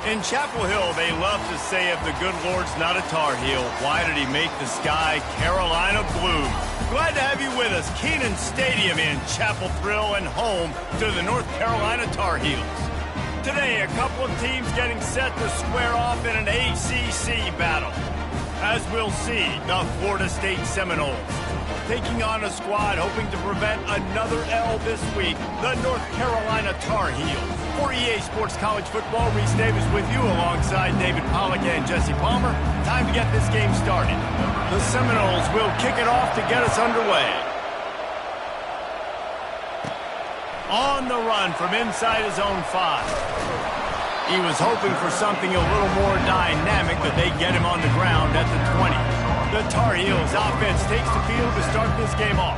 In Chapel Hill, they love to say if the good Lord's not a Tar Heel, why did he make the sky Carolina blue? Glad to have you with us. Kenan Stadium in Chapel Thrill and home to the North Carolina Tar Heels. Today, a couple of teams getting set to square off in an ACC battle. As we'll see, the Florida State Seminoles taking on a squad hoping to prevent another L this week, the North Carolina Tar Heels. For EA Sports College Football, Reese Davis with you alongside David Pollack and Jesse Palmer. Time to get this game started. The Seminoles will kick it off to get us underway. On the run from inside his own 5. He was hoping for something a little more dynamic, but they get him on the ground at the 20. The Tar Heels offense takes the field to start this game off.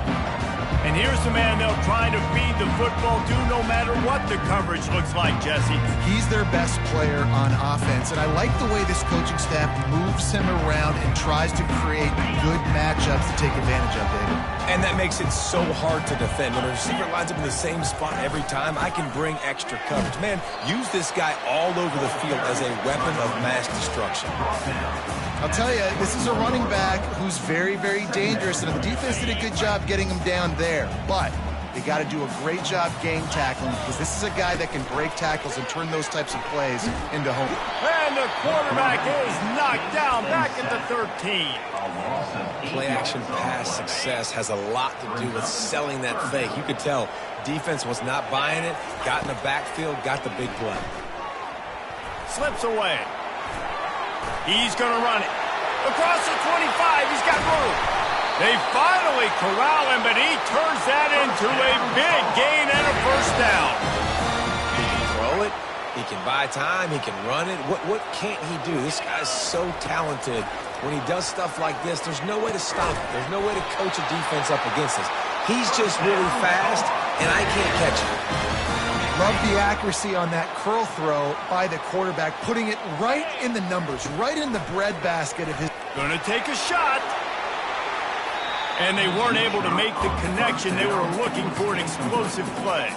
And here's the man they'll try to feed the football to no matter what the coverage looks like, Jesse. He's their best player on offense, and I like the way this coaching staff moves him around and tries to create good matchups to take advantage of, David. And that makes it so hard to defend. When a receiver lines up in the same spot every time, I can bring extra coverage. Man, use this guy all over the field as a weapon of mass destruction. I'll tell you, this is a running back who's very, very dangerous, and the defense did a good job getting him down there. But they got to do a great job game tackling because this is a guy that can break tackles and turn those types of plays into home. And the quarterback is knocked down back at the 13. Play-action pass success has a lot to do with selling that fake. You could tell defense was not buying it, got in the backfield, got the big play. Slips away. He's going to run it. Across the 25, he's got room. They finally corral him, but he turns that into a big gain and a first down. He can throw it. He can buy time. He can run it. What can't he do? This guy's so talented. When he does stuff like this, there's no way to stop it. There's no way to coach a defense up against this. He's just really fast, and I can't catch him. Love the accuracy on that curl throw by the quarterback, putting it right in the numbers, right in the breadbasket of his. Gonna take a shot. And they weren't able to make the connection. They were looking for an explosive play.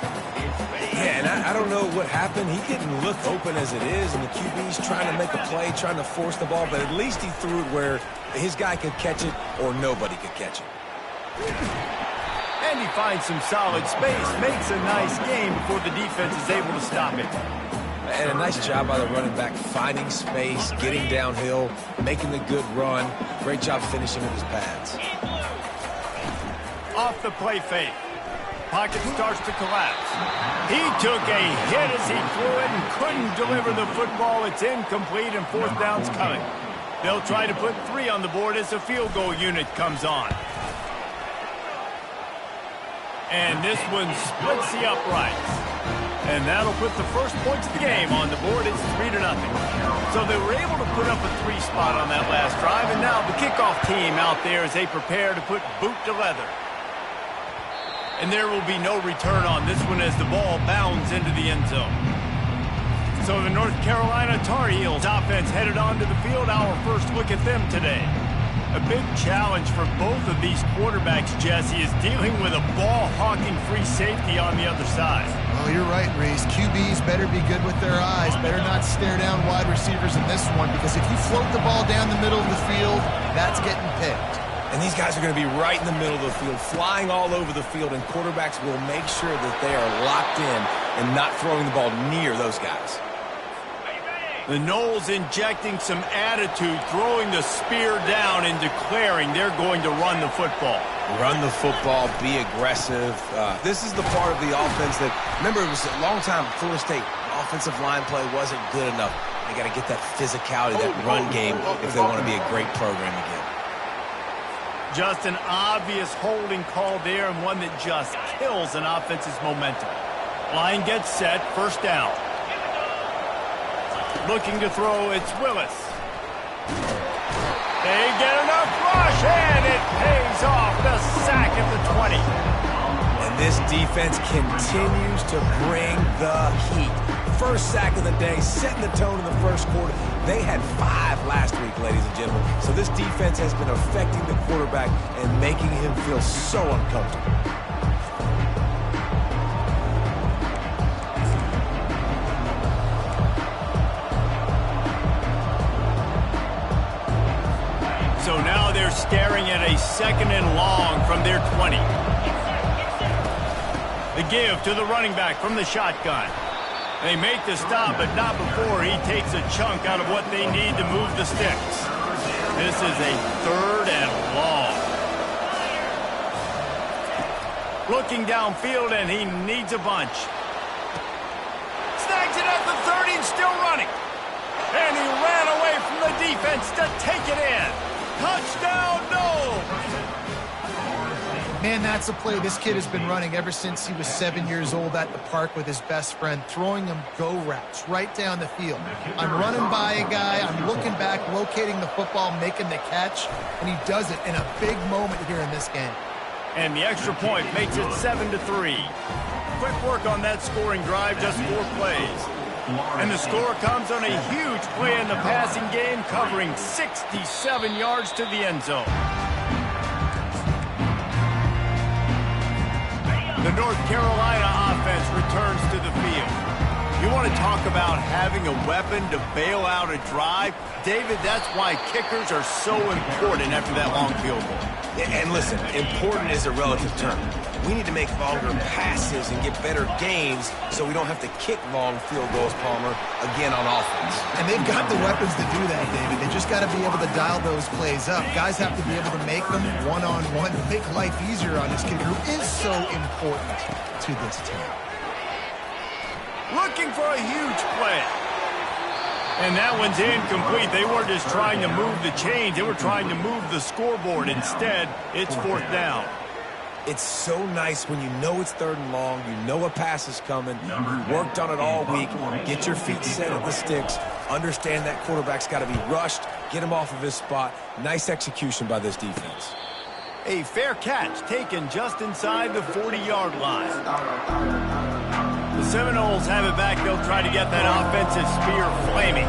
Yeah, and I don't know what happened. He didn't look open as it is, and the QB's trying to make a play, trying to force the ball, but at least he threw it where his guy could catch it or nobody could catch it. And he finds some solid space, makes a nice game before the defense is able to stop it. And a nice job by the running back, finding space, getting downhill, making the good run. Great job finishing with his pads. Off the play fake. Pocket starts to collapse. He took a hit as he threw it and couldn't deliver the football. It's incomplete and fourth down's coming. They'll try to put 3 on the board as the field goal unit comes on. And this one splits the uprights. And that'll put the first points of the game on the board. It's 3-0. So they were able to put up a 3 spot on that last drive. And now the kickoff team out there as they prepare to put boot to leather. And there will be no return on this one as the ball bounds into the end zone. So the North Carolina Tar Heels offense headed onto the field. Our first look at them today. A big challenge for both of these quarterbacks, Jesse, is dealing with a ball-hawking free safety on the other side. Well, you're right, Reese. QBs better be good with their eyes. Better not stare down wide receivers in this one, because if you float the ball down the middle of the field, that's getting picked. And these guys are going to be right in the middle of the field, flying all over the field, and quarterbacks will make sure that they are locked in and not throwing the ball near those guys. The Noles injecting some attitude, throwing the spear down and declaring they're going to run the football. Run the football, be aggressive. This is the part of the offense that, remember, it was a long time, Florida State offensive line play wasn't good enough. They got to get that physicality, that run game, if they want to be a great program again. Just an obvious holding call there, and one that just kills an offense's momentum. Line gets set, first down. Looking to throw, it's Willis. They get enough rush, and it pays off. The sack at the 20. And this defense continues to bring the heat. First sack of the day, setting the tone in the first quarter. They had 5 last week, ladies and gentlemen. So this defense has been affecting the quarterback and making him feel so uncomfortable. staring at a 2nd and long from their 20. The give to the running back from the shotgun. They make the stop, but not before he takes a chunk out of what they need to move the sticks. This is a 3rd and long. Looking downfield, and he needs a bunch. Snags it at the 30 and still running. And he ran away from the defense to take it in. Touchdown, no! Man, that's a play this kid has been running ever since he was 7 years old at the park with his best friend, throwing him go routes right down the field. I'm running by a guy, I'm looking back, locating the football, making the catch, and he does it in a big moment here in this game. And the extra point makes it 7-3. Quick work on that scoring drive, just 4 plays. And the score comes on a huge play in the passing game, covering 67 yards to the end zone. The North Carolina offense returns to the field. You want to talk about having a weapon to bail out a drive? David, that's why kickers are so important after that long field goal. And listen, important is a relative term. We need to make longer passes and get better gains so we don't have to kick long field goals, Palmer, again on offense. And they've got the weapons to do that, David. They just got to be able to dial those plays up. Guys have to be able to make them one-on-one to make life easier on this kicker who is so important to this team. Looking for a huge play. And that one's incomplete. They weren't just trying to move the chains. They were trying to move the scoreboard. Instead, it's 4th down. It's so nice when you know it's 3rd and long, you know a pass is coming, you worked on it all week, get your feet set at the sticks, understand that quarterback's got to be rushed, get him off of his spot. Nice execution by this defense. A fair catch taken just inside the 40-yard line. The Seminoles have it back. They'll try to get that offensive spear flaming.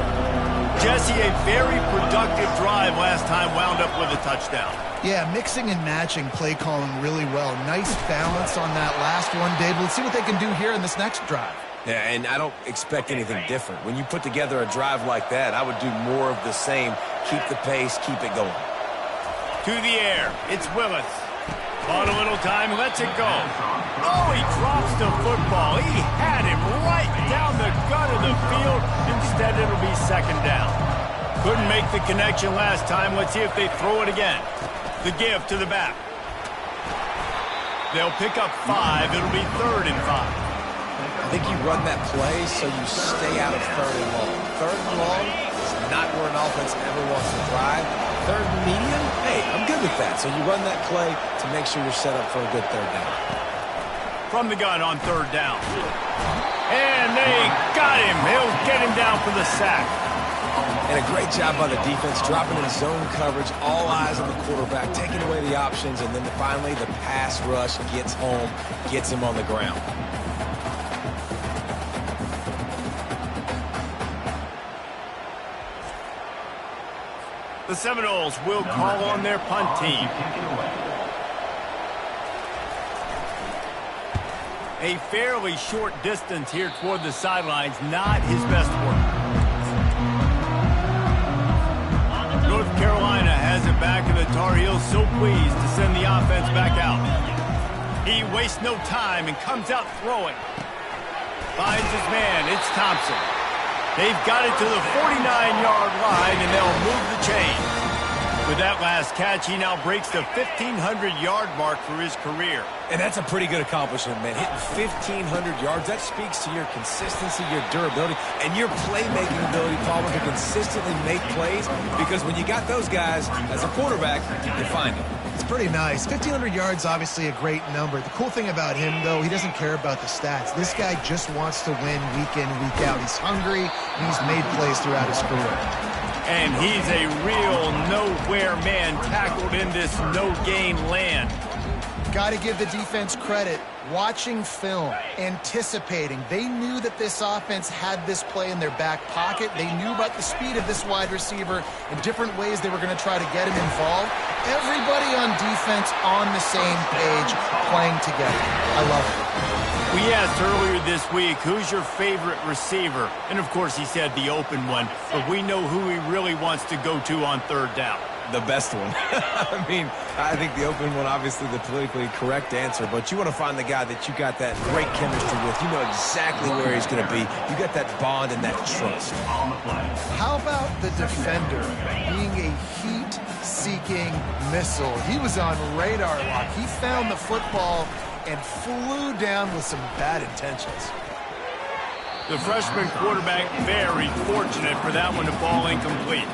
Jesse, a very productive drive last time, wound up with a touchdown. Yeah, mixing and matching play calling really well. Nice balance on that last one, David. Let's see what they can do here in this next drive. Yeah, and I don't expect anything different. When you put together a drive like that, I would do more of the same. Keep the pace, keep it going. To the air, it's Willis. Bought a little time, lets it go. Oh, he drops the football. He had him right down the gut of the field. Instead, it'll be 2nd down. Couldn't make the connection last time. Let's see if they throw it again. The give to the back. They'll pick up 5. It'll be 3rd and 5. I think you run that play so you stay out of 3rd and long. 3rd and long is not where an offense ever wants to drive. 3rd and medium, hey, I'm good with that. So you run that play to make sure you're set up for a good 3rd down. From the gun on 3rd down. And they got him. He'll get him down for the sack. And a great job by the defense, dropping in zone coverage, all eyes on the quarterback, taking away the options, and then finally the pass rush gets home, gets him on the ground. The Seminoles will call on their punt team. A fairly short distance here toward the sidelines, not his best work. North Carolina has it back, and the Tar Heels so pleased to send the offense back out. He wastes no time and comes out throwing. Finds his man. It's Thompson. They've got it to the 49-yard line, and they'll move the chain. With that last catch, he now breaks the 1,500-yard mark for his career. And that's a pretty good accomplishment, man. Hitting 1,500 yards, that speaks to your consistency, your durability, and your playmaking ability, Palmer, to consistently make plays, because when you got those guys as a quarterback, you find them. It's pretty nice. 1,500 yards, obviously a great number. The cool thing about him, though, he doesn't care about the stats. This guy just wants to win week in, week out. He's hungry, and he's made plays throughout his career. And he's a real nowhere man, tackled in this no-gain land. Got to give the defense credit. Watching film, anticipating. They knew that this offense had this play in their back pocket. They knew about the speed of this wide receiver and different ways they were going to try to get him involved. Everybody on defense on the same page, playing together. I love it. We asked earlier this week, who's your favorite receiver? And, of course, he said the open one. But we know who he really wants to go to on 3rd down. The best one. I mean, I think the open one, obviously the politically correct answer, but you want to find the guy that you got that great chemistry with. You know exactly where he's going to be. You got that bond and that trust. How about the defender being a heat-seeking missile? He was on radar lock. He found the football and flew down with some bad intentions. The freshman quarterback very fortunate for that one to fall incomplete.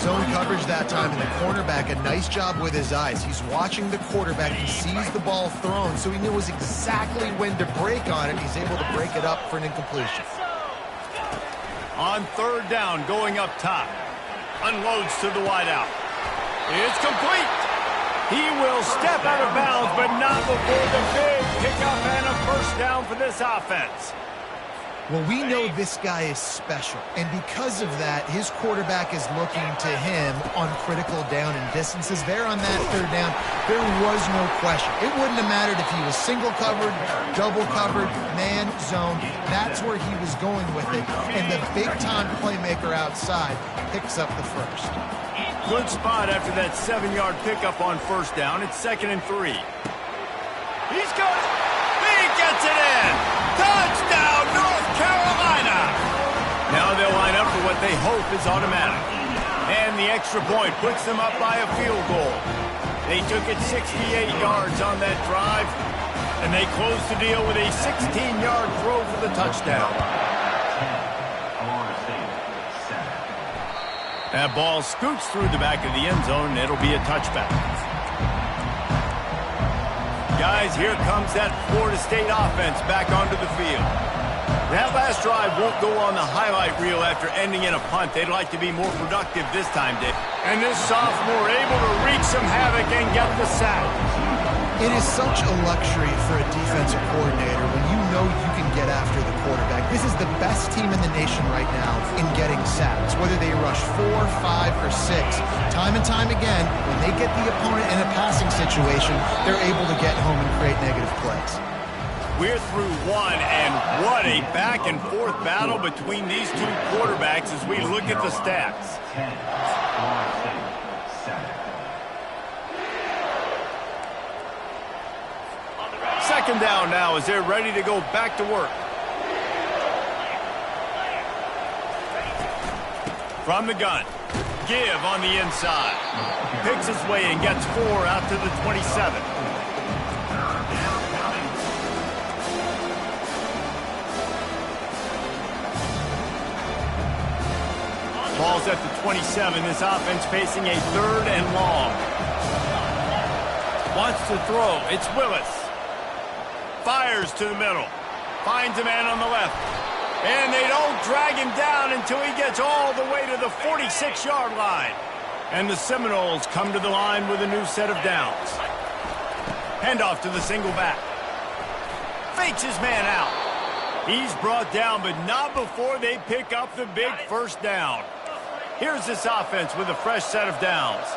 Zone coverage that time, and the cornerback, a nice job with his eyes. He's watching the quarterback. He sees the ball thrown, so he knew exactly when to break on it. He's able to break it up for an incompletion. On third down, going up top. Unloads to the wideout. It's complete. He will step out of bounds, but not before the big pickup and a first down for this offense. Well, we know this guy is special, and because of that, his quarterback is looking to him on critical down and distances. There on that third down, there was no question. It wouldn't have mattered if he was single covered, double covered, man, zone. That's where he was going with it, and the big-time playmaker outside picks up the first. Good spot after that 7-yard pickup on first down. It's 2nd and 3. He's got it. He gets it in. Touchdown, North Carolina. Now they'll line up for what they hope is automatic. And the extra point puts them up by a field goal. They took it 68 yards on that drive, and they closed the deal with a 16-yard throw for the touchdown. That ball scoots through the back of the end zone, and it'll be a touchback. Guys, here comes that Florida State offense back onto the field. That last drive won't go on the highlight reel after ending in a punt. They'd like to be more productive this time, Dick. And this sophomore able to wreak some havoc and get the sack. It is such a luxury for a defensive coordinator when you know you can get after the quarterback. This is the best team in the nation right now in getting sacks, whether they rush 4, 5, or 6. Time and time again, when they get the opponent in a passing situation, they're able to get home and create negative plays. We're through one, and what a back-and-forth battle between these two quarterbacks as we look at the stats. Second down now as they're ready to go back to work. From the gun. Give on the inside. Picks his way and gets 4 out to the 27. Ball's at the 27. This offense facing a 3rd and long. Wants to throw. It's Willis. Fires to the middle. Finds a man on the left. And they don't drag him down until he gets all the way to the 46-yard line. And the Seminoles come to the line with a new set of downs. Handoff to the single back. Fakes his man out. He's brought down, but not before they pick up the big first down. Here's this offense with a fresh set of downs.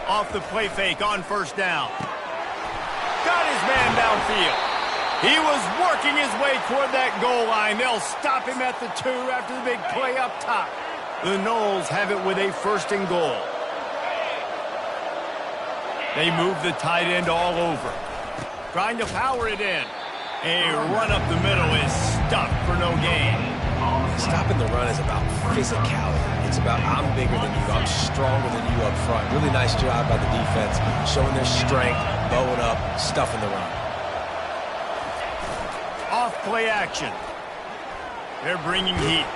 Off the play fake on first down. Got his man downfield. He was working his way toward that goal line. They'll stop him at the 2 after the big play up top. The Noles have it with a 1st and goal. They move the tight end all over. Trying to power it in. A run up the middle is stuffed for no gain. Stopping the run is about physicality. It's about I'm bigger than you, I'm stronger than you up front. Really nice job by the defense, showing their strength, bowing up, stuffing the run. Off play action. They're bringing heat.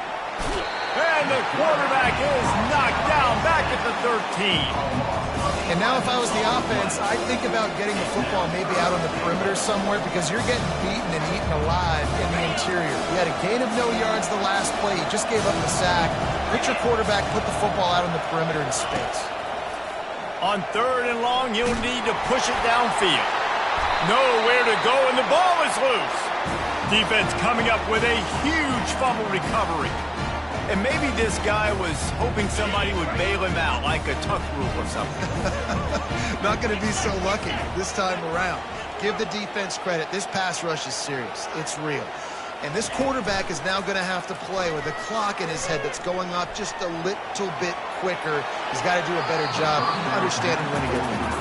And the quarterback is knocked down back at the 13. And now if I was the offense, I'd think about getting the football maybe out on the perimeter somewhere because you're getting beaten and eaten alive in the interior. You had a gain of no yards the last play. You just gave up the sack. Put your quarterback, put the football out on the perimeter in space. On 3rd and long, he'll need to push it downfield. Nowhere to go, and the ball is loose. Defense coming up with a huge fumble recovery. And maybe this guy was hoping somebody would bail him out, like a tuck rule or something. Not going to be so lucky this time around. Give the defense credit. This pass rush is serious. It's real. And this quarterback is now going to have to play with a clock in his head that's going up just a little bit quicker. He's got to do a better job understanding when to get there.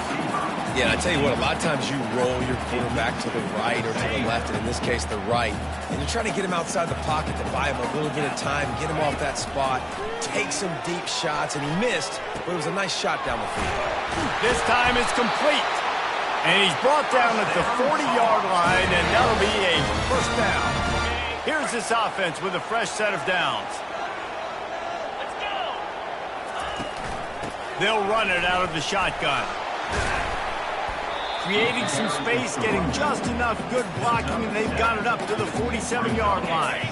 Yeah, I tell you what, a lot of times you roll your quarterback to the right or to the left, and in this case, the right. And you're trying to get him outside the pocket to buy him a little bit of time, get him off that spot, take some deep shots, and he missed, but it was a nice shot down the field. This time it's complete. And he's brought down at the 40-yard line, and that'll be a first down. Here's this offense with a fresh set of downs. Let's go. They'll run it out of the shotgun. Creating some space, getting just enough good blocking, and they've got it up to the 47-yard line.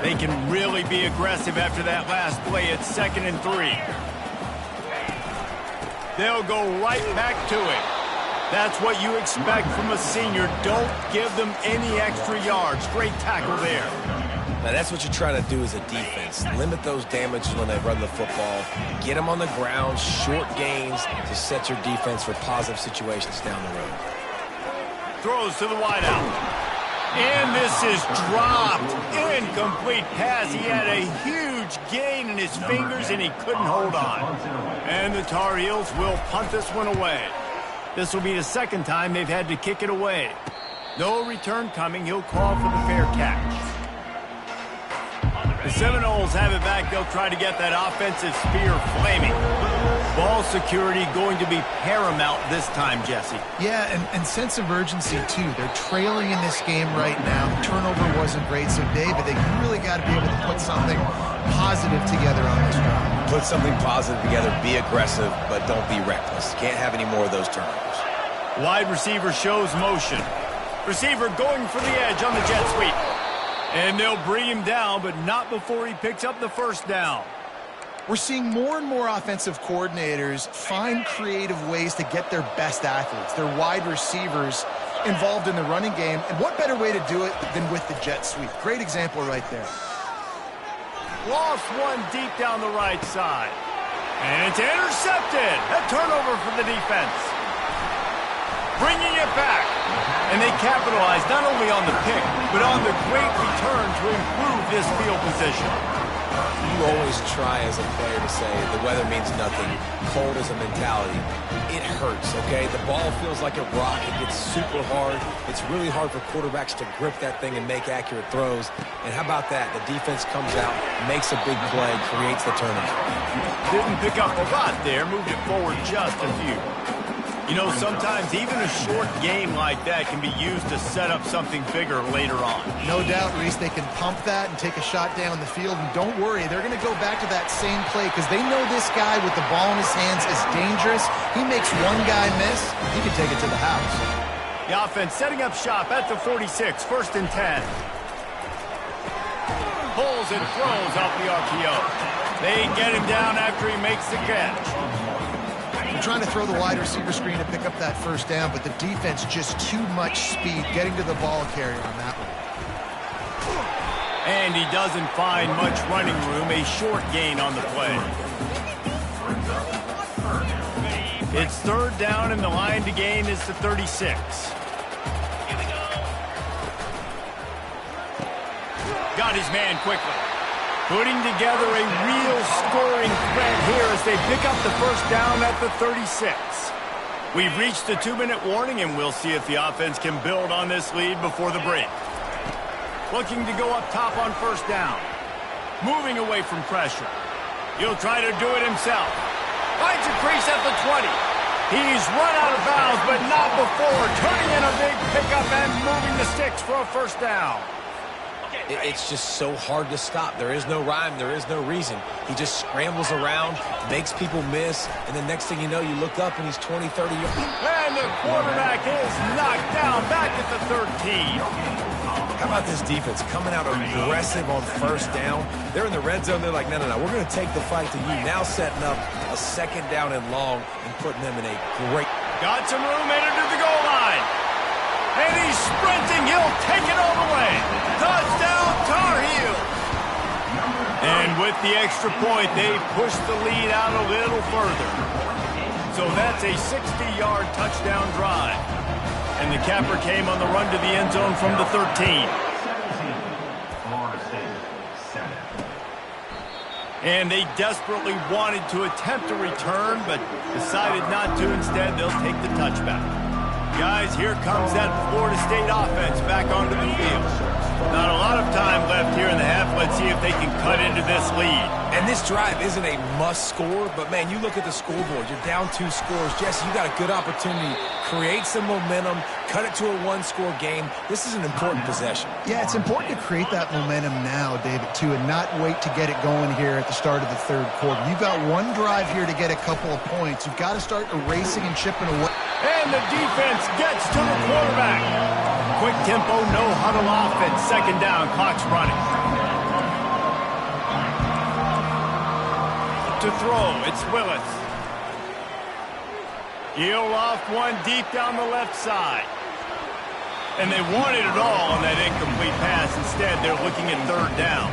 They can really be aggressive after that last play. It's 2nd and 3. They'll go right back to it. That's what you expect from a senior. Don't give them any extra yards. Great tackle there. Now, that's what you're trying to do as a defense. Limit those damages when they run the football. Get them on the ground, short gains to set your defense for positive situations down the road. Throws to the wideout. And this is dropped. Incomplete pass. He had a huge gain in his fingers, and he couldn't hold on. And the Tar Heels will punt this one away. This will be the second time they've had to kick it away. No return coming. He'll call for the fair catch. The Seminoles have it back. They'll try to get that offensive spear flaming. Ball security going to be paramount this time, Jesse. Yeah, and sense of urgency, too. They're trailing in this game right now. The turnover wasn't great, so, David, they really got to be able to put something positive together on this drive. Put something positive together, be aggressive, but don't be reckless. Can't have any more of those turnovers. Wide receiver shows motion. Receiver going for the edge on the jet sweep. And they'll bring him down, but not before he picks up the first down. We're seeing more and more offensive coordinators find creative ways to get their best athletes, their wide receivers, involved in the running game. And what better way to do it than with the jet sweep? Great example right there. Lost one deep down the right side. And it's intercepted. A turnover for the defense. Bringing it back. And they capitalize not only on the pick, but on the great return to improve this field position. You always try as a player to say the weather means nothing. Cold is a mentality. It hurts, okay? The ball feels like a rock. It gets super hard. It's really hard for quarterbacks to grip that thing and make accurate throws. And how about that? The defense comes out, makes a big play, creates the turnover. Didn't pick up a lot there. Moved it forward just a few. You know, sometimes even a short game like that can be used to set up something bigger later on. No doubt, Reese, they can pump that and take a shot down the field. And don't worry, they're going to go back to that same play because they know this guy with the ball in his hands is dangerous. He makes one guy miss, he can take it to the house. The offense setting up shop at the 46, 1st and 10. Pulls and throws off the RPO. They get him down after he makes the catch. They're trying to throw the wide receiver screen to pick up that first down, but the defense just too much speed getting to the ball carrier on that one. And he doesn't find much running room, a short gain on the play. It's 3rd down, and the line to gain is the 36. Got his man quickly. Putting together a real scoring threat here as they pick up the first down at the 36. We've reached the 2-minute warning, and we'll see if the offense can build on this lead before the break. Looking to go up top on first down. Moving away from pressure. He'll try to do it himself. Finds a crease at the 20. He's run out of bounds, but not before. Turning in a big pickup and moving the sticks for a first down. It's just so hard to stop. There is no rhyme. There is no reason. He just scrambles around, makes people miss, and the next thing you know, you look up and he's 20, 30 yards. And the quarterback is knocked down back at the 13. How about this defense coming out aggressive on first down? They're in the red zone. They're like, no, we're going to take the fight to you. Now setting up a 2nd down and long and putting them in a great... Got some room headed to the goal line. And he's sprinting. He'll take it all the way. Touchdown, Tar Heels. And with the extra point, they push the lead out a little further. So that's a 60-yard touchdown drive. And the capper came on the run to the end zone from the 13. And they desperately wanted to attempt a return, but decided not to. Instead, they'll take the touchback. Guys, here comes that Florida State offense back onto the field. Not a lot of time left here in the half. Let's see if they can cut into this lead. And this drive isn't a must score, but, man, you look at the scoreboard. You're down 2 scores. Jesse, you got a good opportunity. Create some momentum. Cut it to a 1-score game. This is an important possession. Yeah, it's important to create that momentum now, David, too, and not wait to get it going here at the start of the third quarter. You've got one drive here to get a couple of points. You've got to start erasing and chipping away. And the defense gets to the quarterback. Quick tempo, no huddle offense. Second down, clock's running. To throw, it's Willis. He'll loft one deep down the left side. And they wanted it all on that incomplete pass. Instead, they're looking at third down.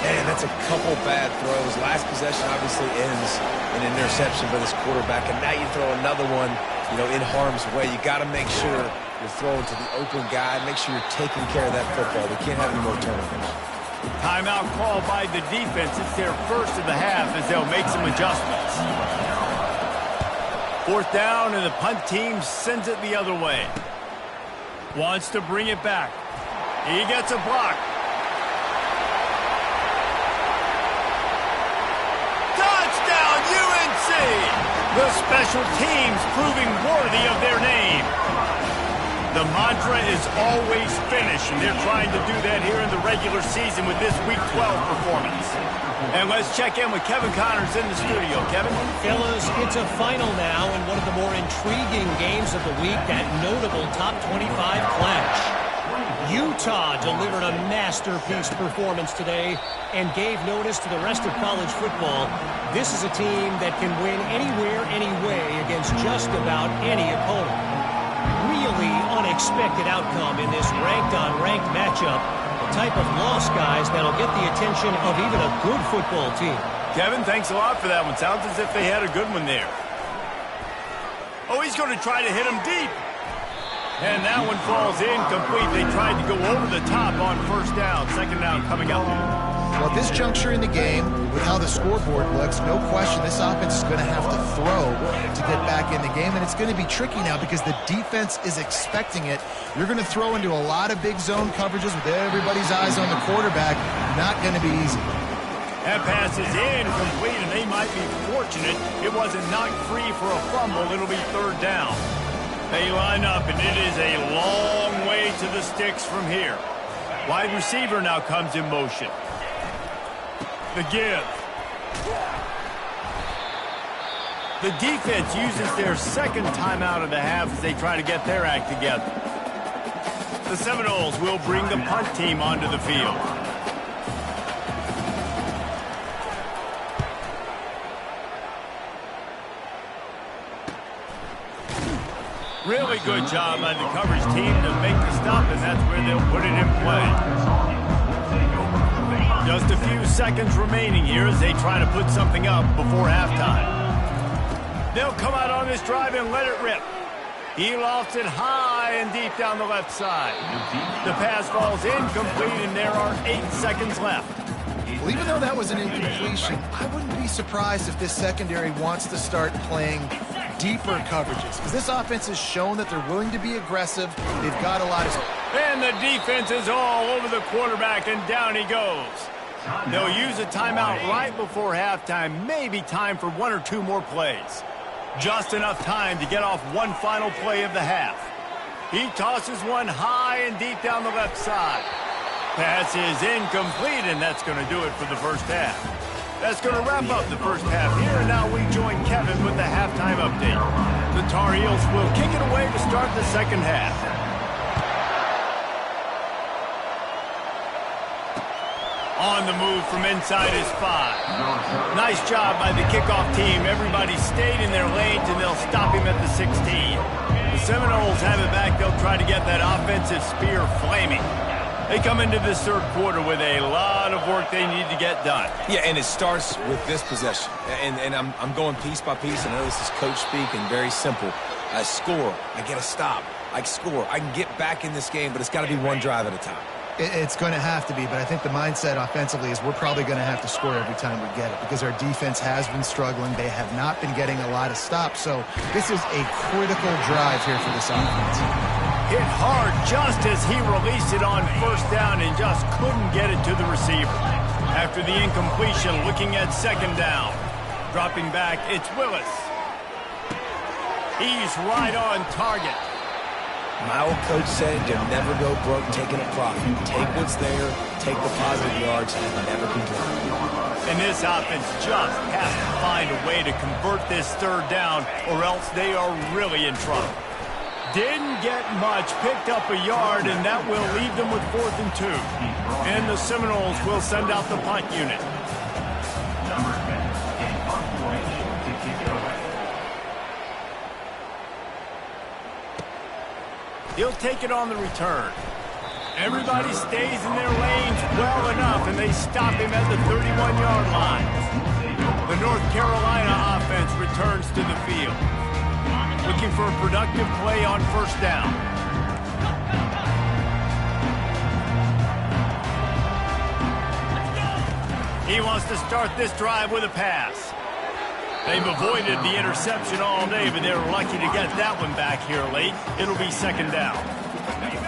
Man, that's a couple bad throws. Last possession obviously ends in an interception for this quarterback, and now you throw another one, in harm's way. You got to make sure you're throwing to the open guy. Make sure you're taking care of that football. We can't have any more turnovers. Timeout called by the defense. It's their first of the half as they'll make some adjustments. Fourth down, and the punt team sends it the other way. Wants to bring it back. He gets a block. Touchdown, UNC! The special teams proving worthy of their name. The mantra is always finish, and they're trying to do that here in the regular season with this Week 12 performance. And let's check in with Kevin Connors in the studio. Kevin? Fellas, it's a final now in one of the more intriguing games of the week, that notable top 25 clash. Utah delivered a masterpiece performance today and gave notice to the rest of college football. This is a team that can win anywhere, anyway against just about any opponent. Really unexpected outcome in this ranked-on-ranked matchup. The type of loss, guys, that'll get the attention of even a good football team. Kevin, thanks a lot for that one. Sounds as if they had a good one there. Oh, he's going to try to hit him deep. And that one falls incomplete. They tried to go over the top on first down. Second down coming up. Well, at this juncture in the game, with how the scoreboard looks, no question this offense is going to have to throw to get back in the game, and it's going to be tricky now because the defense is expecting it. You're going to throw into a lot of big zone coverages with everybody's eyes on the quarterback. Not going to be easy. That pass is incomplete, and they might be fortunate it wasn't knocked free for a fumble. It'll be third down. They line up, and it is a long way to the sticks from here. Wide receiver now comes in motion. The give. The defense uses their second timeout of the half as they try to get their act together. The Seminoles will bring the punt team onto the field. Really good job by the coverage team to make the stop, and that's where they'll put it in play. Just a few seconds remaining here as they try to put something up before halftime. They'll come out on this drive and let it rip. He lofts it high and deep down the left side. The pass falls incomplete, and there are 8 seconds left. Well, even though that was an incompletion, I wouldn't be surprised if this secondary wants to start playing deeper coverages, because this offense has shown that they're willing to be aggressive. They've got a lot of... And the defense is all over the quarterback, and down he goes. They'll use a timeout right before halftime. Maybe time for 1 or 2 more plays. Just enough time to get off one final play of the half. He tosses one high and deep down the left side. Pass is incomplete, and that's going to do it for the first half. That's going to wrap up the first half here, and now we join Kevin with the halftime update. The Tar Heels will kick it away to start the second half. On the move from inside is 5. Nice job by the kickoff team. Everybody stayed in their lanes, and they'll stop him at the 16. The Seminoles have it back. They'll try to get that offensive spear flaming. They come into this third quarter with a lot of work they need to get done. Yeah, and it starts with this possession. And I'm going piece by piece. I know this is coach speak and very simple. I score. I get a stop. I score. I can get back in this game, but it's got to be one drive at a time. It's going to have to be, but I think the mindset offensively is we're probably going to have to score every time we get it because our defense has been struggling. They have not been getting a lot of stops, so this is a critical drive here for this offense. Hit hard just as he released it on first down and just couldn't get it to the receiver. After the incompletion, looking at second down. Dropping back, it's Willis. He's right on target. My old coach said you'll never go broke taking a profit. Take what's there, take the positive yards, and never complain. And this offense just has to find a way to convert this third down or else they are really in trouble. Didn't get much, picked up a yard, and that will leave them with 4th and 2. And the Seminoles will send out the punt unit. He'll take it on the return. Everybody stays in their lanes well enough, and they stop him at the 31-yard line. The North Carolina offense returns to the field, looking for a productive play on first down. He wants to start this drive with a pass. They've avoided the interception all day, but they're lucky to get that one back here late. It'll be second down.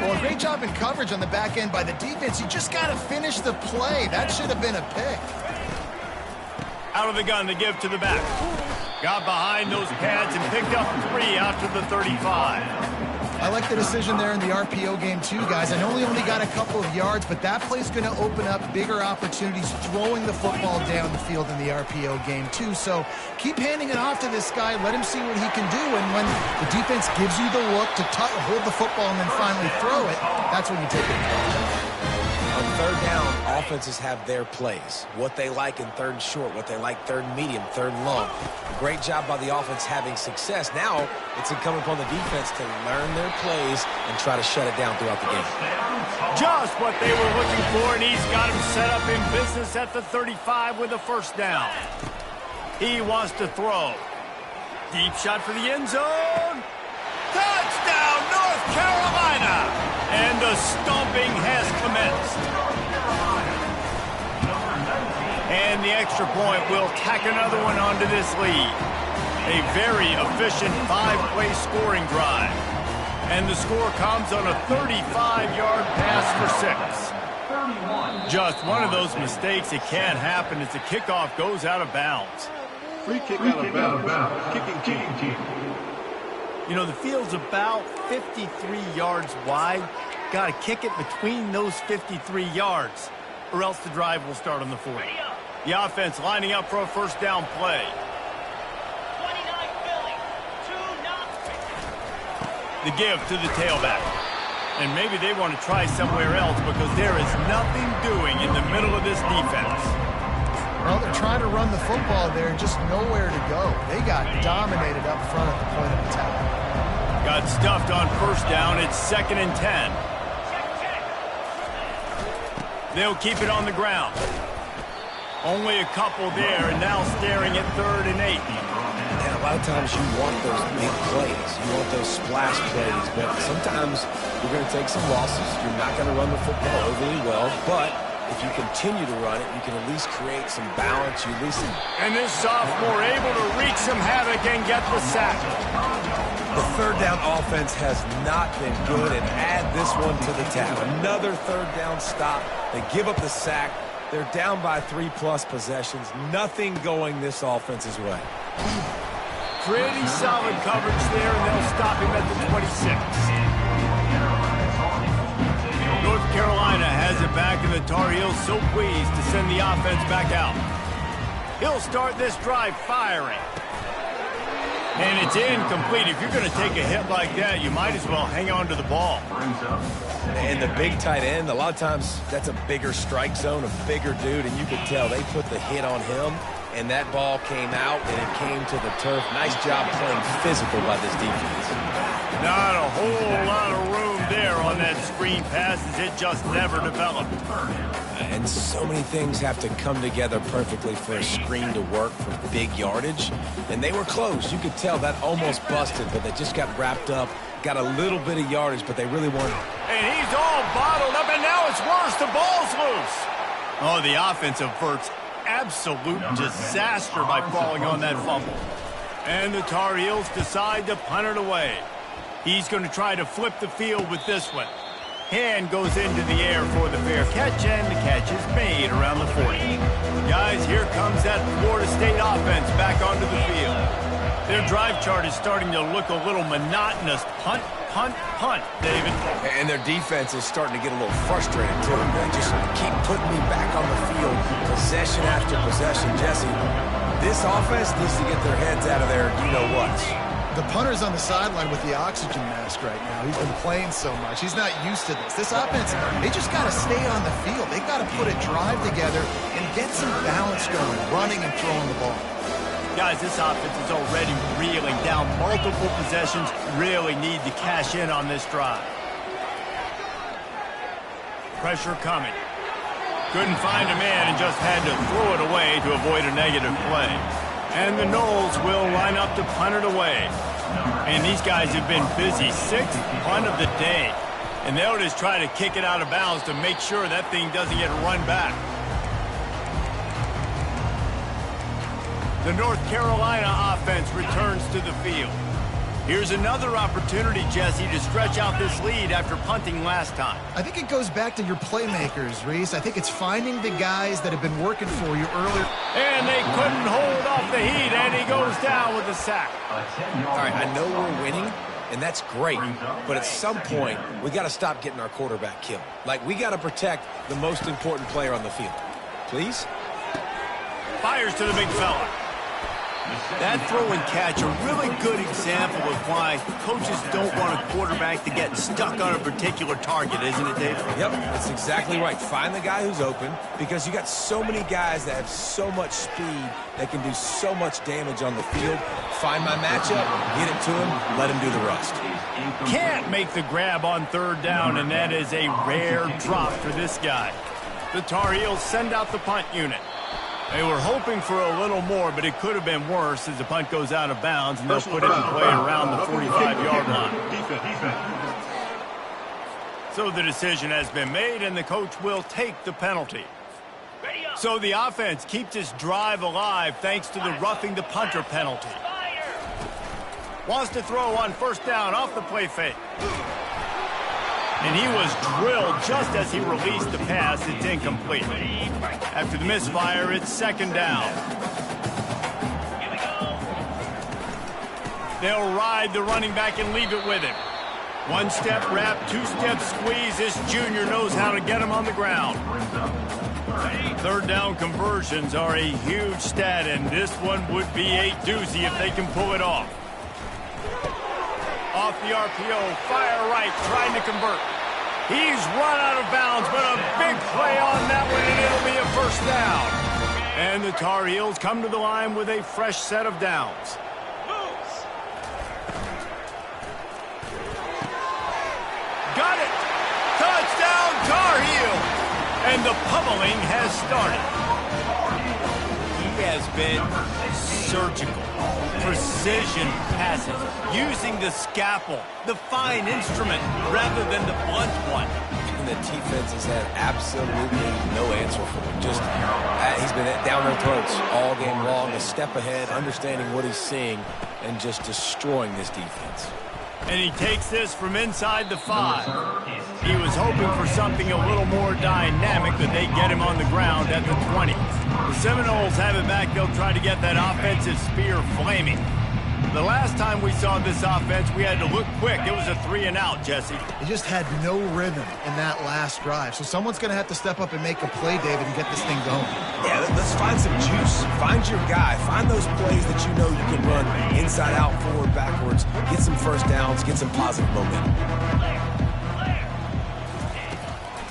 Well, a great job in coverage on the back end by the defense. You just got to finish the play. That should have been a pick. Out of the gun to give to the back. Got behind those pads and picked up 3 out to the 35. I like the decision there in the RPO game too, guys. I know he only got a couple of yards, but that play's going to open up bigger opportunities throwing the football down the field in the RPO game too. So keep handing it off to this guy. Let him see what he can do. And when the defense gives you the look to hold the football and then finally throw it, that's when you take it. On third down, offenses have their plays. What they like in third and short, what they like third and medium, third and long. Great job by the offense having success. Now it's incumbent upon the defense to learn their plays and try to shut it down throughout the game. Just what they were looking for, and he's got him set up in business at the 35 with a first down. He wants to throw. Deep shot for the end zone. Touchdown, North Carolina! And the stomping has commenced. And the extra point will tack another one onto this lead. A very efficient 5-play scoring drive. And the score comes on a 35-yard pass for 6. Just one of those mistakes. It can't happen as the kickoff goes out of bounds. Free kick out of bounds. Kicking team. You know, the field's about 53 yards wide. Got to kick it between those 53 yards, or else the drive will start on the 40. The offense lining up for a first down play. The give to the tailback. And maybe they want to try somewhere else because there is nothing doing in the middle of this defense. Well, they're trying to run the football there, just nowhere to go. They got dominated up front at the point of attack. Got stuffed on first down. It's 2nd and 10. They'll keep it on the ground. Only a couple there, and now staring at 3rd and 8. And a lot of times you want those big plays. You want those splash plays, but sometimes you're going to take some losses. You're not going to run the football overly well, but if you continue to run it, you can at least create some balance. You at least... And this sophomore able to wreak some havoc and get the sack. The third down offense has not been good, and add this one to the tab. Another third down stop. They give up the sack. They're down by 3+ possessions. Nothing going this offense's way. Pretty solid coverage there, and they'll stop him at the 26. North Carolina has it back, and the Tar Heels so pleased to send the offense back out. He'll start this drive firing. And it's incomplete. If you're going to take a hit like that, you might as well hang on to the ball. And the big tight end, a lot of times that's a bigger strike zone, a bigger dude, and you could tell they put the hit on him, and that ball came out, and it came to the turf. Nice job playing physical by this defense. Not a whole lot of room there on that screen pass as it just never developed. And so many things have to come together perfectly for a screen to work for big yardage. And they were close. You could tell that almost busted, but they just got wrapped up, got a little bit of yardage, but they really wanted. And he's all bottled up, and now it's worse. The ball's loose. Oh, the offense averts absolute disaster by falling on that fumble. And the Tar Heels decide to punt it away. He's going to try to flip the field with this one. Hand goes into the air for the fair catch, and the catch is made around the 40. Guys, here comes that Florida State offense back onto the field. Their drive chart is starting to look a little monotonous. Punt, punt, punt, David. And their defense is starting to get a little frustrated, too. They just keep putting me back on the field, possession after possession. Jesse, this offense needs to get their heads out of their you-know-whats. The punter's on the sideline with the oxygen mask right now. He's been playing so much. He's not used to this. This offense, they just got to stay on the field. They got to put a drive together and get some balance going, running and throwing the ball. Guys, this offense is already reeling down multiple possessions. Really need to cash in on this drive. Pressure coming. Couldn't find a man and just had to throw it away to avoid a negative play. And the Noles will line up to punt it away. And these guys have been busy. 6th punt of the day. And they'll just try to kick it out of bounds to make sure that thing doesn't get run back. The North Carolina offense returns to the field. Here's another opportunity, Jesse, to stretch out this lead after punting last time. I think it goes back to your playmakers, Reese. I think it's finding the guys that have been working for you earlier. And they couldn't hold off the heat, and he goes down with a sack. All right, I know we're winning, and that's great. But at some point, we got to stop getting our quarterback killed. Like, we got to protect the most important player on the field. Please? Fires to the big fella. That throw and catch, a really good example of why coaches don't want a quarterback to get stuck on a particular target, isn't it, Dave? Yep, that's exactly right. Find the guy who's open, because you got so many guys that have so much speed that can do so much damage on the field. Find my matchup, get it to him, let him do the rest. Can't make the grab on 3rd down, and that is a rare drop for this guy. The Tar Heels send out the punt unit. They were hoping for a little more, but it could have been worse as the punt goes out of bounds, and they'll put it in play around the 45-yard line. So the decision has been made, and the coach will take the penalty. So the offense keeps its drive alive thanks to the roughing the punter penalty. Wants to throw on 1st down off the play fake. And he was drilled just as he released the pass. It's incomplete. After the misfire, it's 2nd down. They'll ride the running back and leave it with him. 1-step wrap, 2-step squeeze. This junior knows how to get him on the ground. 3rd down conversions are a huge stat, and this one would be a doozy if they can pull it off. Off the RPO, fire right, trying to convert. He's run out of bounds, but a big play on that one, and it'll be a 1st down. And the Tar Heels come to the line with a fresh set of downs. Got it! Touchdown, Tar Heels! And the pummeling has started. He has been surgical. Precision passes, using the scalpel, the fine instrument, rather than the blunt one. And the defense has had absolutely no answer for him. Just, he's been down their throats all game long, a step ahead, understanding what he's seeing, and just destroying this defense. And he takes this from inside the 5. He was hoping for something a little more dynamic, but they get him on the ground at the 20. The Seminoles have it back. They'll try to get that offensive spear flaming. The last time we saw this offense, we had to look quick. It was a 3-and-out, Jesse. They just had no rhythm in that last drive. So someone's going to have to step up and make a play, David, and get this thing going. Yeah, let's find some juice. Find your guy. Find those plays that you know you can run inside out, forward, backwards. Get some 1st downs. Get some positive momentum.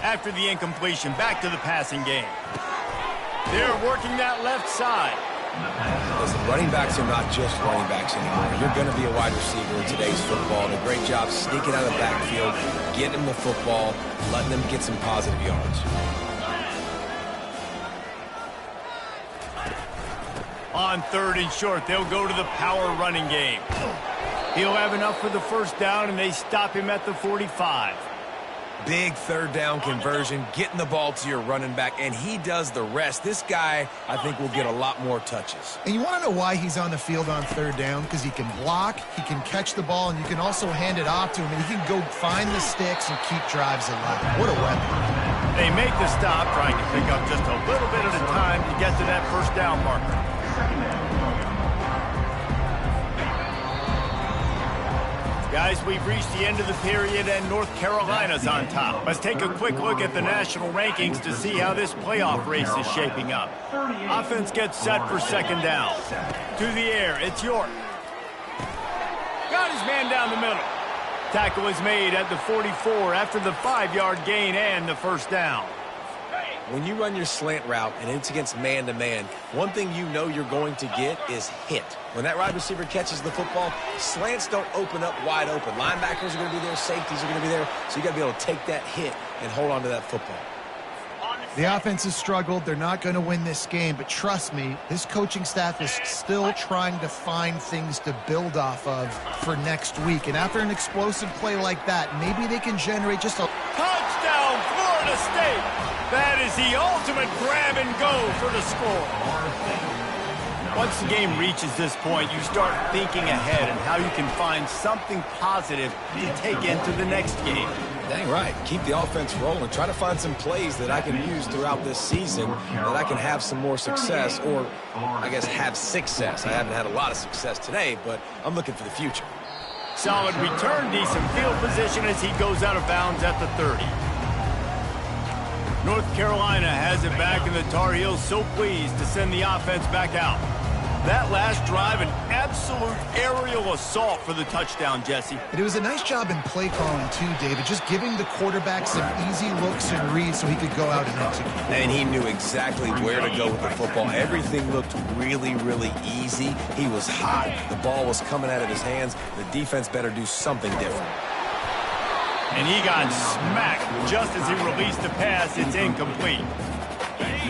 After the incompletion, back to the passing game. They're working that left side. Listen, running backs are not just running backs anymore. You're going to be a wide receiver in today's football. And a great job sneaking out of the backfield, getting them the football, letting them get some positive yards. On 3rd and short, they'll go to the power running game. He'll have enough for the first down, and they stop him at the 45. Big 3rd down conversion, getting the ball to your running back, and he does the rest. This guy, I think, will get a lot more touches. And you want to know why he's on the field on 3rd down? Because he can block, he can catch the ball, and you can also hand it off to him, and he can go find the sticks and keep drives alive. What a weapon. They make the stop, trying to pick up just a little bit at a time to get to that first down marker. Guys, we've reached the end of the period, and North Carolina's on top. Let's take a quick look at the national rankings to see how this playoff race is shaping up. Offense gets set for 2nd down. To the air, it's York. Got his man down the middle. Tackle is made at the 44 after the 5-yard gain and the first down. When you run your slant route and it's against man-to-man, one thing you know you're going to get is hit. When that wide receiver catches the football, slants don't open up wide open. Linebackers are going to be there, safeties are going to be there, so you got to be able to take that hit and hold on to that football. The offense has struggled. They're not going to win this game, but trust me, this coaching staff is still trying to find things to build off of for next week. And after an explosive play like that, maybe they can generate just a Touchdown, Florida State! That is the ultimate grab and go for the score. Once the game reaches this point, you start thinking ahead and how you can find something positive to take into the next game. Dang right. Keep the offense rolling. Try to find some plays that I can use throughout this season that I can have some more success, or I guess have success. I haven't had a lot of success today, but I'm looking for the future. Solid return, decent field position as he goes out of bounds at the 30. North Carolina has it back, and the Tar Heels so pleased to send the offense back out. That last drive, an absolute aerial assault for the touchdown, Jesse. And it was a nice job in play calling, too, David, just giving the quarterback some easy looks and reads so he could go out and execute. And he knew exactly where to go with the football. Everything looked really, really easy. He was hot. The ball was coming out of his hands. The defense better do something different. And he got smacked just as he released the pass. It's incomplete.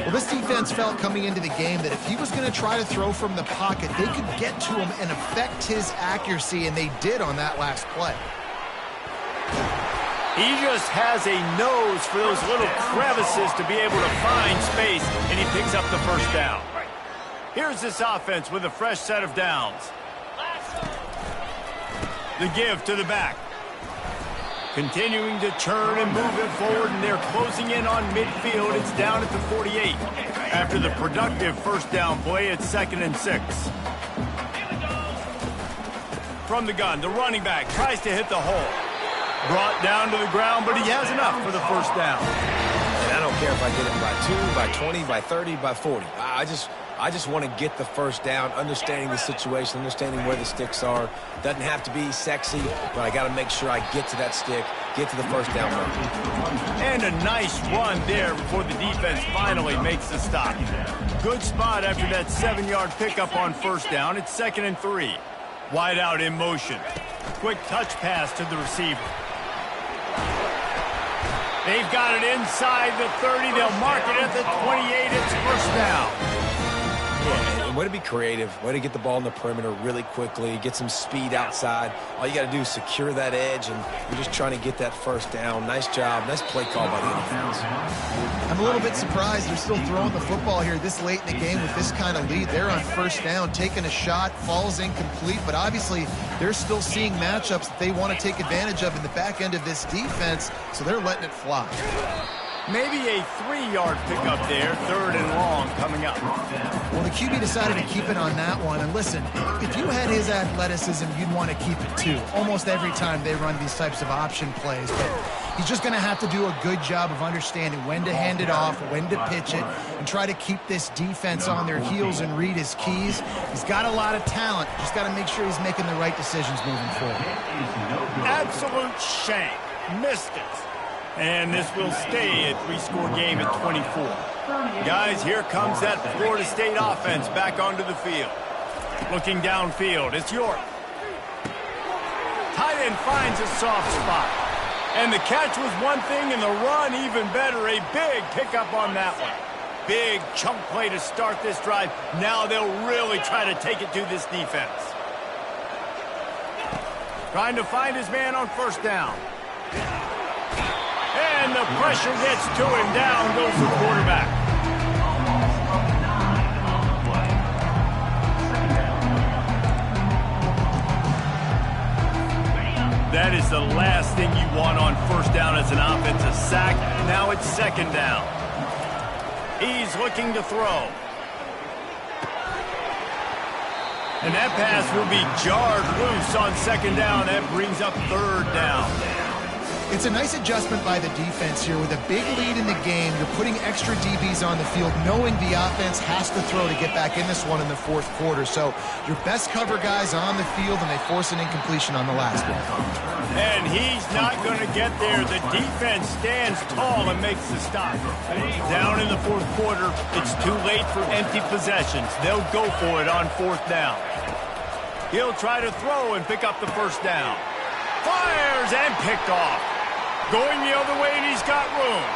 Well, this defense felt coming into the game that if he was going to try to throw from the pocket, they could get to him and affect his accuracy, and they did on that last play. He just has a nose for those little crevices to be able to find space, and he picks up the first down. Here's this offense with a fresh set of downs. The give to the back. Continuing to turn and move it forward, and they're closing in on midfield. It's down at the 48. After the productive first down play, it's 2nd and 6. From the gun, the running back tries to hit the hole. Brought down to the ground, but he has enough for the first down. And I don't care if I get it by 2, by 20, by 30, by 40. I just want to get the first down, understanding the situation, understanding where the sticks are. Doesn't have to be sexy, but I got to make sure I get to that stick, get to the first down mark. And a nice run there before the defense finally makes the stop. Good spot after that 7-yard pickup on first down. It's 2nd and 3. Wide out in motion. Quick touch pass to the receiver. They've got it inside the 30. They'll mark it at the 28. It's first down. Yeah, and way to be creative, way to get the ball in the perimeter really quickly, get some speed outside. All you got to do is secure that edge, and you're just trying to get that first down. Nice job. Nice play call by the offense. I'm a little bit surprised they're still throwing the football here this late in the game with this kind of lead. They're on first down, taking a shot, falls incomplete, but obviously they're still seeing matchups that they want to take advantage of in the back end of this defense, so they're letting it fly. Maybe a 3-yard pickup there, 3rd and long coming up. Well, the QB decided to keep it on that one. And listen, if you had his athleticism, you'd want to keep it too. Almost every time they run these types of option plays. But he's just going to have to do a good job of understanding when to hand it off, when to pitch it, and try to keep this defense on their heels and read his keys. He's got a lot of talent. Just got to make sure he's making the right decisions moving forward. Absolute shank. Missed it. And this will stay a 3-score game at 24. Guys, here comes that Florida State offense back onto the field. Looking downfield, it's York. Tight end finds a soft spot. And the catch was one thing, and the run even better. A big pickup on that one. big chunk play to start this drive. Now they'll really try to take it to this defense. Trying to find his man on first down. And the pressure gets to him. Down goes the quarterback. That is the last thing you want on first down as an offensive sack. Now it's second down. He's looking to throw. And that pass will be jarred loose on second down. That brings up third down. It's a nice adjustment by the defense here. With a big lead in the game, you're putting extra DBs on the field, knowing the offense has to throw to get back in this one in the fourth quarter. So your best cover guys on the field, and they force an incompletion on the last one. And he's not going to get there. The defense stands tall and makes the stop. Down in the fourth quarter, it's too late for empty possessions. They'll go for it on fourth down. He'll try to throw and pick up the first down. Fires and picked off. Going the other way, and he's got room.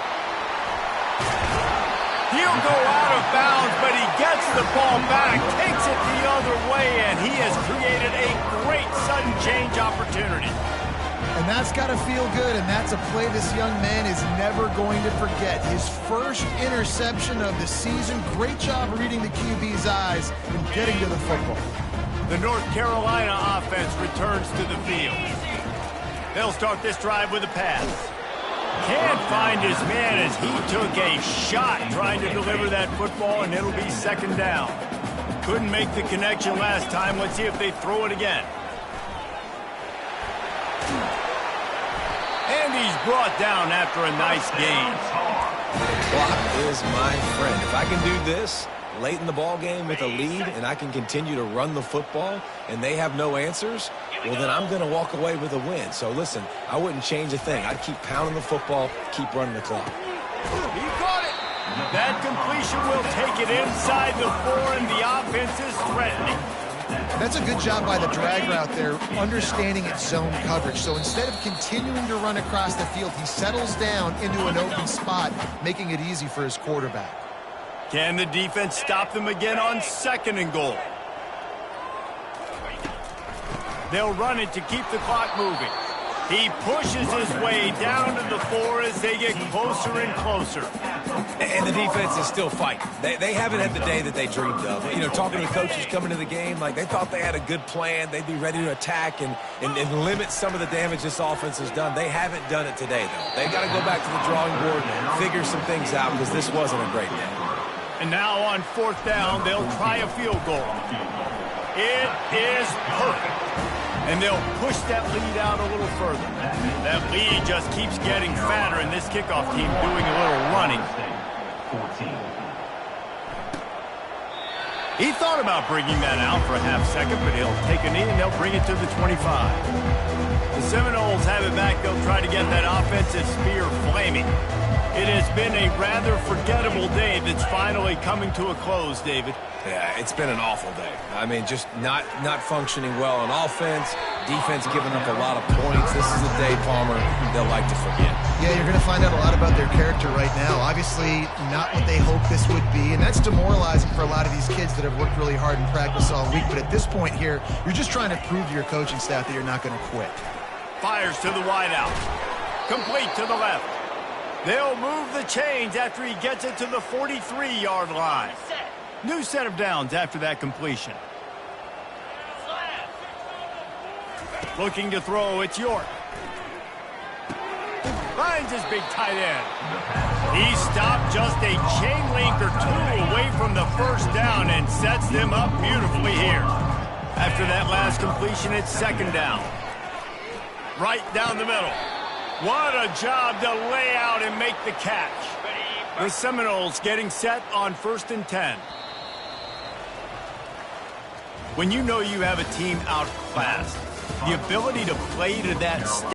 He'll go out of bounds, but he gets the ball back, takes it the other way, and he has created a great sudden change opportunity. And that's got to feel good, and that's a play this young man is never going to forget. His first interception of the season. Great job reading the QB's eyes and getting to the football. The North Carolina offense returns to the field. They'll start this drive with a pass. Can't find his man as he took a shot trying to deliver that football, and it'll be second down. Couldn't make the connection last time. Let's see if they throw it again. And he's brought down after a nice gain. Clock is my friend. If I can do this late in the ball game with a lead and I can continue to run the football and they have no answers, well, then I'm going to walk away with a win. So, listen, I wouldn't change a thing. I'd keep pounding the football, keep running the clock. He got it. That completion will take it inside the 4, and the offense is threatening. That's a good job by the drag route there, understanding its zone coverage. So instead of continuing to run across the field, he settles down into an open spot, making it easy for his quarterback. Can the defense stop them again on second and goal? They'll run it to keep the clock moving. He pushes his way down to the 4 as they get closer and closer. And the defense is still fighting. They haven't had the day that they dreamed of. You know, talking to the coaches coming to the game, like they thought they had a good plan. They'd be ready to attack and limit some of the damage this offense has done. They haven't done it today, though. They've got to go back to the drawing board and figure some things out because this wasn't a great day. And now on fourth down, they'll try a field goal. It is perfect. And they'll push that lead out a little further. That lead just keeps getting fatter, and this kickoff team doing a little running. He thought about bringing that out for a half second, but he'll take a knee and they'll bring it to the 25. The Seminoles have it back. They'll try to get that offensive spear flaming. It has been a rather forgettable day that's finally coming to a close, David. Yeah, it's been an awful day. I mean, just not functioning well on offense, defense giving up a lot of points. This is a day, Palmer, they'll like to forget. Yeah, you're going to find out a lot about their character right now. Obviously, not what they hoped this would be, and that's demoralizing for a lot of these kids that have worked really hard in practice all week. But at this point here, you're just trying to prove to your coaching staff that you're not going to quit. Fires to the wideout. Complete to the left. They'll move the chains after he gets it to the 43-yard line. New set of downs after that completion. Looking to throw, it's York. Finds his big tight end. He stopped just a chain link or two away from the first down and sets them up beautifully here. After that last completion, it's second down. Right down the middle. What a job to lay out and make the catch. The Seminoles getting set on 1st and 10. When you know you have a team outclassed, the ability to play to that